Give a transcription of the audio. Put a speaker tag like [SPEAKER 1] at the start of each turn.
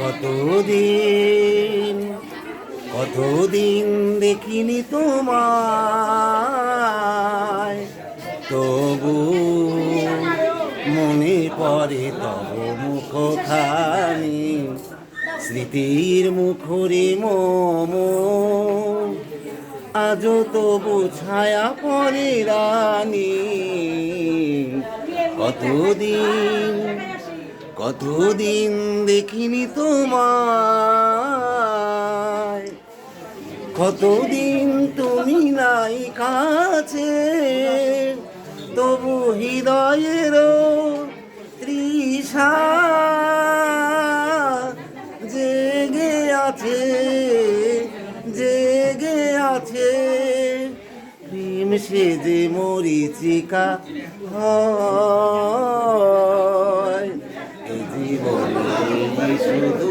[SPEAKER 1] কতদিন কতদিন দেখিনি তোমায়, তবু মনে পড়ে তব মুখখানি, স্মৃতির মুখরে মম আজও তবু ছায়া পরে রানী। কতদিন কতদিন দেখিনি তোমায়, কতদিন তুমি নাই কাছে, তবু হৃদয়ের তৃষা জেগে আছে, জেগে আছে। প্রেম সেজে মরিচিকা হয়, জীবন শুধু